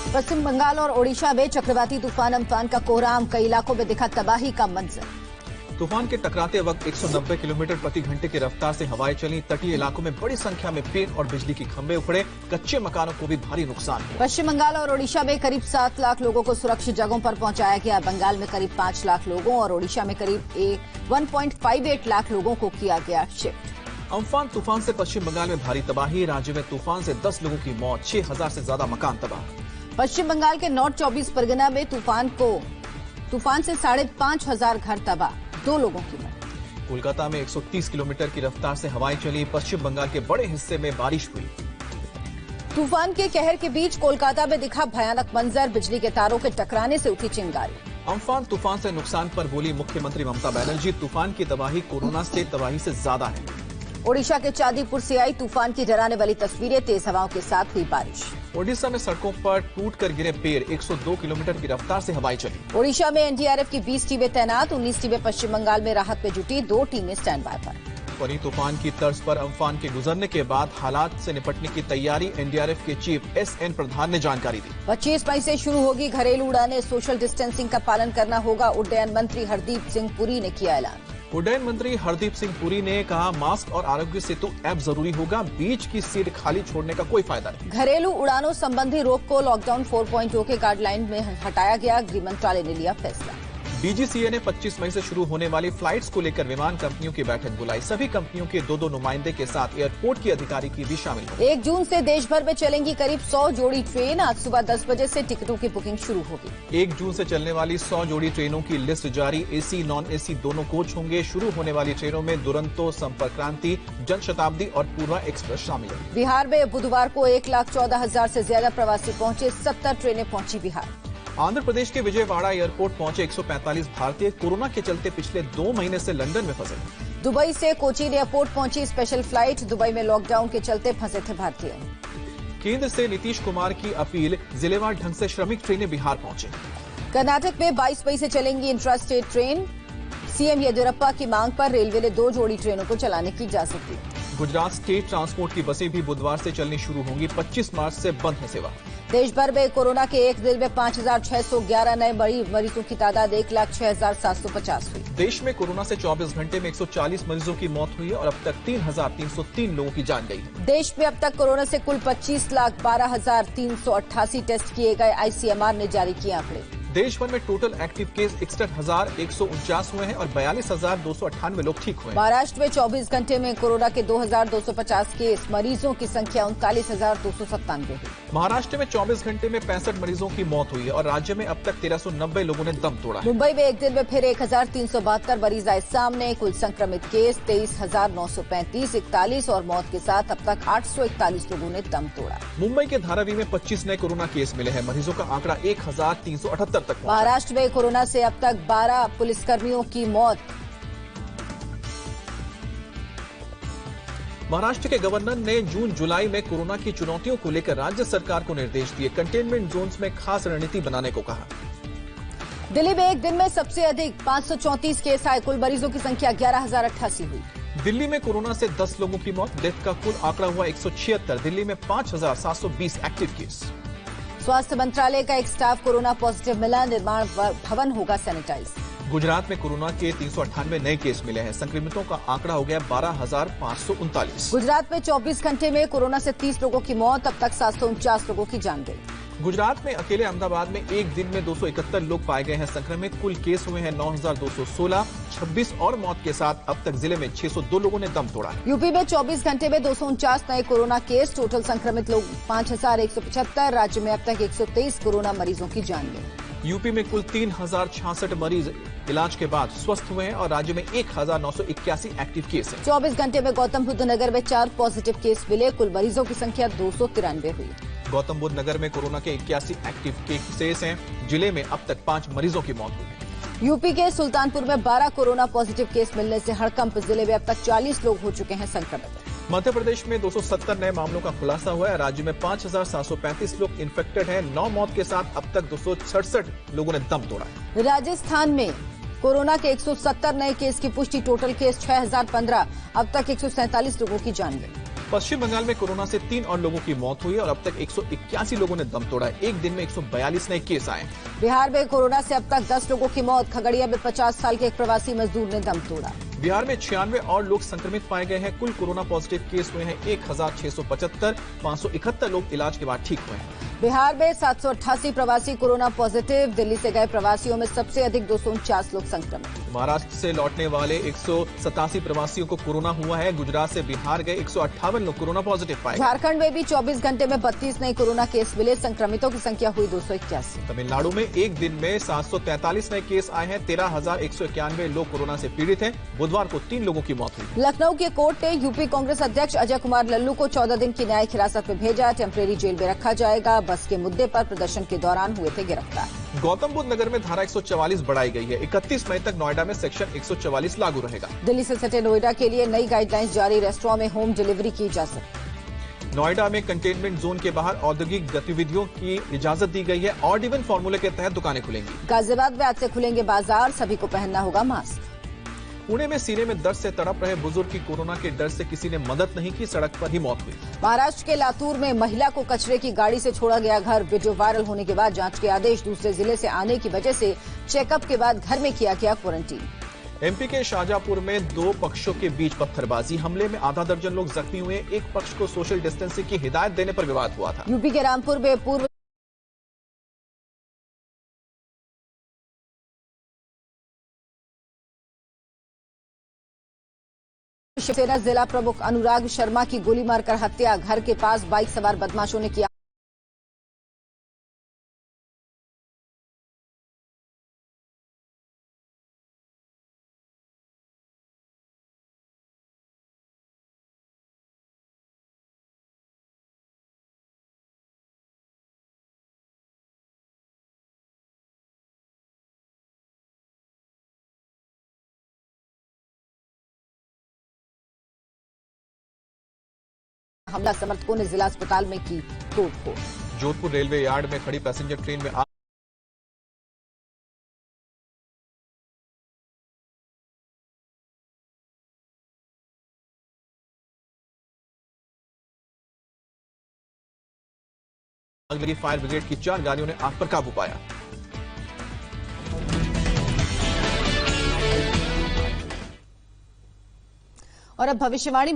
पश्चिम बंगाल और ओडिशा में चक्रवाती तूफान अम्फान का कोहराम, कई इलाकों में दिखा तबाही का मंजर। तूफान के टकराते वक्त 190 किलोमीटर प्रति घंटे की रफ्तार से हवाएं चली। तटीय इलाकों में बड़ी संख्या में पेड़ और बिजली की खंभे उखड़े। कच्चे मकानों को भी भारी नुकसान हुआ। पश्चिम बंगाल और ओडिशा में करीब 7 लाख लोगों को सुरक्षित जगहों पर पहुंचाया गया। बंगाल में करीब 5 लाख लोगों और ओडिशा में करीब 1.58 लाख लोगों को किया गया शिफ्ट। अम्फान तूफान से पश्चिम बंगाल में भारी तबाही। राज्य में तूफान से 10 लोगों की मौत, 6000 से ज्यादा मकान तबाह। पश्चिम बंगाल के नॉर्थ 24 परगना में तूफान से 5,500 घर तबाह, 2 लोगों की मौत। कोलकाता में 130 किलोमीटर की रफ्तार से हवाएं चली। पश्चिम बंगाल के बड़े हिस्से में बारिश हुई। तूफान के कहर के बीच कोलकाता में दिखा भयानक मंजर, बिजली के तारों के टकराने से उठी चिंगारी। अम्फान तूफान से नुकसान पर बोली मुख्यमंत्री ममता बनर्जी, तूफान की तबाही कोरोना से तबाही से ज्यादा है। ओडिशा के चांदीपुर से आई तूफान की डराने वाली तस्वीरें, तेज हवाओं के साथ हुई बारिश। ओडिशा में सड़कों पर टूटकर गिरे पेड़, 102 किलोमीटर की रफ्तार से हवाएं चली। ओडिशा में एनडीआरएफ की 20 टीमें तैनात, 19 टीमें पश्चिम बंगाल में राहत में जुटी, 2 टीमें स्टैंड बाय पर। फनी तूफान की तर्ज पर अम्फान के गुजरने के बाद हालात से निपटने की तैयारी एनडीआरएफ के चीफ एसएन प्रधान ने जानकारी दी। 25 मई से शुरू होगी घरेलू उड़ानें, सोशल डिस्टेंसिंग का पालन करना होगा। उड्डयन मंत्री हरदीप सिंह पुरी ने किया ऐलान। उड्डयन मंत्री हरदीप सिंह पुरी ने कहा, मास्क और आरोग्य सेतु ऐप जरूरी होगा, बीच की सीट खाली छोड़ने का कोई फायदा नहीं। घरेलू उड़ानों संबंधी रोक को लॉकडाउन 4.0 के गाइडलाइन में हटाया गया, गृह मंत्रालय ने लिया फैसला। डीजीसीए ने 25 मई से शुरू होने वाली फ्लाइट्स को लेकर विमान कंपनियों की बैठक बुलाई। सभी कंपनियों के 2 नुमाइंदे के साथ एयरपोर्ट के अधिकारी की भी शामिल होंगे। 1 जून से देश भर में चलेंगी करीब 100 जोड़ी ट्रेन। आज सुबह 10 बजे से टिकटों की बुकिंग शुरू होगी। 1 जून से चलने वाली 100 जोड़ी ट्रेनों की लिस्ट जारी। एसी नॉन एसी दोनों कोच होंगे। शुरू होने वाली ट्रेनों में दुरंतो, संपर्क क्रांति, जनशताब्दी और पूर्वा एक्सप्रेस शामिल है। बिहार में बुधवार को 1,14,000 से ज्यादा प्रवासी पहुंचे, 70 ट्रेनें पहुंची बिहार। आंध्र प्रदेश के विजयवाड़ा एयरपोर्ट पहुंचे 145 भारतीय, कोरोना के चलते पिछले 2 महीने से लंदन में फंसे। दुबई से कोचीन एयरपोर्ट पहुंची स्पेशल फ्लाइट, दुबई में लॉकडाउन के चलते फंसे थे भारतीय। केंद्र से नीतीश कुमार की अपील, जिलेवार ढंग से श्रमिक ट्रेनें बिहार पहुंचे। कर्नाटक में 22 मई से चलेंगी intra state train. CM Yediyurappa की मांग पर रेलवे ने 2 जोड़ी ट्रेनों को चलाने की इजाजत दी। गुजरात स्टेट ट्रांसपोर्ट की बसें भी बुधवार से चलनी शुरू होंगी। 25 मार्च से बंद है सेवा। देश भर में कोरोना के एक दिन में 5,611 नए मरीजों की तादाद 1,06,750 हुई। देश में कोरोना से 24 घंटे में 140 मरीजों की मौत हुई है और अब तक 3,303 लोगों की जान गई है। देश में अब तक कोरोना से कुल 25,12,388 टेस्ट किए गए, आईसीएमआर ने जारी किए आंकड़े। देश भर में टोटल एक्टिव केस 61,149 हुए हैं और 42,298 लोग ठीक हुए। महाराष्ट्र में 24 घंटे में कोरोना के 2,250 केस, मरीजों की संख्या 39,297 हुई। महाराष्ट्र में 24 घंटे में 65 मरीजों की मौत हुई है और राज्य में अब तक 1390 लोगों ने दम तोड़ा है। मुंबई में एक दिन में फिर 1,372 मरीज आए सामने, कुल संक्रमित केस 23,935, 41 और मौत के साथ अब तक 841 लोगों ने दम तोड़ा। मुंबई के धारावी में 25 नए कोरोना केस मिले हैं। मरीजों का आंकड़ा 1,378 तक पहुंचा। महाराष्ट्र में कोरोना से अब तक 12 पुलिसकर्मियों की मौत। महाराष्ट्र के गवर्नर ने जून जुलाई में कोरोना की चुनौतियों को लेकर राज्य सरकार को निर्देश दिए। कंटेनमेंट जोन्स में खास रणनीति बनाने को कहा। दिल्ली में एक दिन में सबसे अधिक 534 केस आए, कुल मरीजों की संख्या 11,088 हुई। दिल्ली में कोरोना से 10 लोगों की मौत, डेथ का कुल आंकड़ा हुआ 176। दिल्ली में 5,720 एक्टिव केस। स्वास्थ्य मंत्रालय का एक स्टाफ कोरोना पॉजिटिव मिला, निर्माण भवन होगा सैनिटाइज। गुजरात में कोरोना के 398 नए केस मिले हैं। संक्रमितों का आंकड़ा हो गया 12,539। गुजरात में 24 घंटे में कोरोना से 30 लोगों की मौत, अब तक 749 लोगों की जान गई। गुजरात में अकेले अहमदाबाद में एक दिन में 271 लोग पाए गए हैं संक्रमित। कुल केस हुए हैं 9,216, 26 और मौत के साथ अब तक जिले में 602 लोगों ने दम तोड़ा। यूपी में 24 घंटे में 249 नए कोरोना केस, टोटल संक्रमित लोग 5,175। राज्य में अब तक 123 कोरोना मरीजों की जान गई। यूपी में कुल 3,066 मरीज इलाज के बाद स्वस्थ हुए हैं और राज्य में 1,981 एक्टिव केस है। 24 घंटे में गौतम बुद्ध नगर में 4 पॉजिटिव केस मिले, कुल मरीजों की संख्या 293 हुई। गौतम बुद्ध नगर में कोरोना के 81 एक्टिव केसेस हैं। जिले में अब तक 5 मरीजों की मौत हुई। यूपी के सुल्तानपुर में 12 कोरोना पॉजिटिव केस मिलने से हड़कंप, जिले में अब तक 40 लोग हो चुके हैं संक्रमित। मध्य प्रदेश में 270 नए मामलों का खुलासा हुआ है। राज्य में 5,735 लोग इन्फेक्टेड हैं। 9 मौत के साथ अब तक 266 लोगों ने दम तोड़ा है। राजस्थान में कोरोना के 170 नए केस की पुष्टि, टोटल केस 6,015, अब तक 147 लोगों की जान गई। पश्चिम बंगाल में कोरोना से 3 और लोगों की मौत हुई और अब तक 181 लोगों ने दम तोड़ा है। एक दिन में 142 नए केस आए। बिहार में कोरोना से अब तक 10 लोगों की मौत। खगड़िया में 50 साल के एक प्रवासी मजदूर ने दम तोड़ा। बिहार में 96 और लोग संक्रमित पाए गए हैं। कुल कोरोना पॉजिटिव केस हुए हैं 1675। 571 लोग इलाज के बाद ठीक हुए हैं। बिहार में 788 प्रवासी कोरोना पॉजिटिव। दिल्ली से गए प्रवासियों में सबसे अधिक 249 लोग संक्रमित। महाराष्ट्र से लौटने वाले 187 प्रवासियों को कोरोना हुआ है। गुजरात से बिहार गए 158 लोग कोरोना पॉजिटिव पाए। झारखंड में भी 24 घंटे में 32 नए कोरोना केस मिले। संक्रमितों की संख्या हुई 281। तमिलनाडु में एक दिन में 743 नए केस आए हैं। 13,191 लोग कोरोना से पीड़ित हैं। बुधवार को 3 लोगों की मौत हुई। लखनऊ के कोर्ट ने यूपी कांग्रेस अध्यक्ष अजय कुमार लल्लू को 14 दिन की न्यायिक हिरासत में भेजा। टेम्परेरी जेल में रखा जाएगा। बस के मुद्दे पर प्रदर्शन के दौरान हुए थे गिरफ्तार। गौतम बुद्ध नगर में धारा 144 बढ़ाई गई है। 31 मई तक नोएडा में सेक्शन 144 लागू रहेगा। दिल्ली से सटे नोएडा के लिए नई गाइडलाइंस जारी। रेस्टोरेंट में होम डिलीवरी की जा सकती। नोएडा में कंटेनमेंट जोन के बाहर औद्योगिक गतिविधियों की इजाजत दी गई है। ऑड इवन फॉर्मूले के तहत दुकानें खुलेंगी। गाजियाबाद में आज से खुलेंगे बाजार। सभी को पहनना होगा मास्क। पुणे में सीने में दर्द से तड़प रहे बुजुर्ग की कोरोना के डर से किसी ने मदद नहीं की। सड़क पर ही मौत हुई। महाराष्ट्र के लातूर में महिला को कचरे की गाड़ी से छोड़ा गया घर। वीडियो वायरल होने के बाद जांच के आदेश। दूसरे जिले से आने की वजह से चेकअप के बाद घर में किया गया क्वारंटीन। एमपी के शाहजहांपुर में 2 पक्षों के बीच पत्थरबाजी। हमले में आधा दर्जन लोग जख्मी हुए। एक पक्ष को सोशल डिस्टेंसिंग की हिदायत देने पर विवाद हुआ था। यूपी के रामपुर में पूर्व शिवसेना जिला प्रमुख अनुराग शर्मा की गोली मारकर हत्या। घर के पास बाइक सवार बदमाशों ने किया। हमला समर्थकों ने जिला अस्पताल में की तोड़फोड़। जोधपुर रेलवे यार्ड में खड़ी पैसेंजर ट्रेन में आग लगी। फायर ब्रिगेड की 4 गाड़ियों ने आग पर काबू पाया। और अब भविष्यवाणी